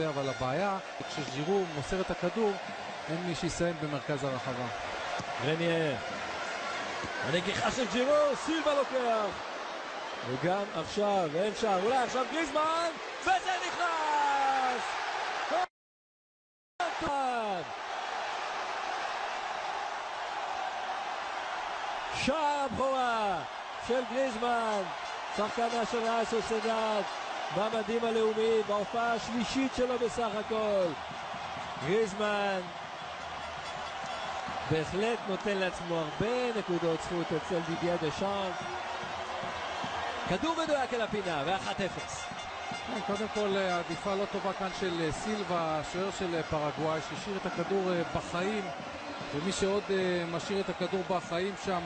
אבל הבעיה, כשז'ירו מוסר את הכדור, אין מי שיסיים במרכז הרחבה. רניאר, הנגיחה של ג'ירו, סילבה לוקח, וגם עכשיו, אין שער, אולי עכשיו גריזמן, וזה נכנס! שער הבכורה של גריזמן, שחקנה של ריאל סוסיידד, במדים הלאומי, בהופעה השלישית שלו בסך הכל. גריזמן בהחלט נותן לעצמו הרבה נקודות זכות אצל דידייה דשאמפ. כדור מדויק אל הפינה, ו1-0. קודם כל העדיפה לא טובה כאן של סילבה, השוער של פרגוואי, שהשאיר את הכדור בחיים, ומי שעוד משאיר את הכדור בחיים שם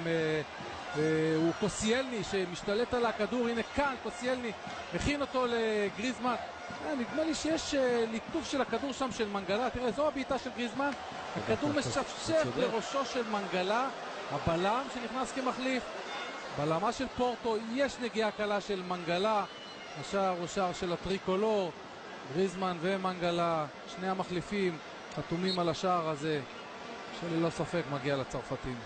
הוא קוסיאלני שמשתלט על הכדור. הנה כאן קוסיאלני מכין אותו לגריזמן. נדמה לי שיש ליטוף של הכדור שם של מנגלה. תראה, זו הבעיטה של גריזמן, הכדור משפשף לראשו של מנגלה, הבלם שנכנס כמחליף. בלמה של פורטו, יש נגיעה קלה של מנגלה. השער הוא שער של הטריקולור. גריזמן ומנגלה, שני המחליפים חתומים על השער הזה, שללא ספק מגיע לצרפתים.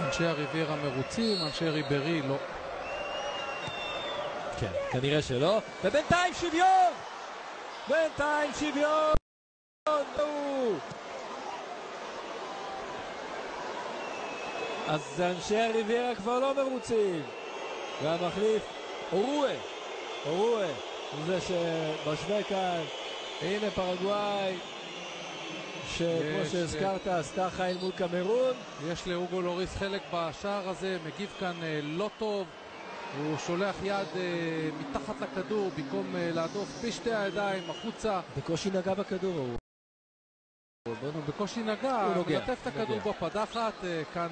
אנשי הריביירה מרוצים, אנשי ריברי לא. כן, כנראה שלא. ובינתיים שוויון! בינתיים שוויון! אז אנשי הריביירה כבר לא מרוצים. והמחליף אורואה זה שמשווה כאן. הנה פרגוואי, שכמו שהזכרת עשתה חייל מול קמרון. יש לאוגו לוריס חלק בשער הזה, מגיב כאן לא טוב, הוא שולח יד מתחת לכדור במקום להדוף בשתי הידיים החוצה. בקושי נגע בכדור, בקושי נגע, מלטף את הכדור בפדחת. כאן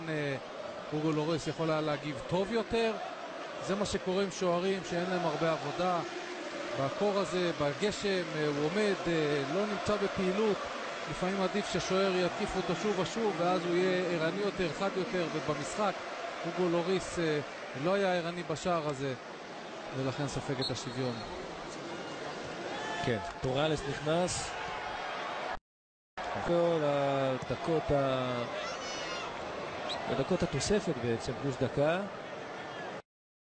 אוגו לוריס יכול היה להגיב טוב יותר. זה מה שקורה עם שוערים שאין להם הרבה עבודה בקור הזה, בגשם, הוא עומד, לא נמצא בפעילות. לפעמים עדיף ששוער יתקיף אותו שוב ושוב, ואז הוא יהיה ערני יותר, חד יותר, ובמשחק אוגו לוריס לא היה ערני בשער הזה, ולכן ספק את השוויון. כן, טורלס נכנס לדקות התוספת בעצם, פלוס דקה.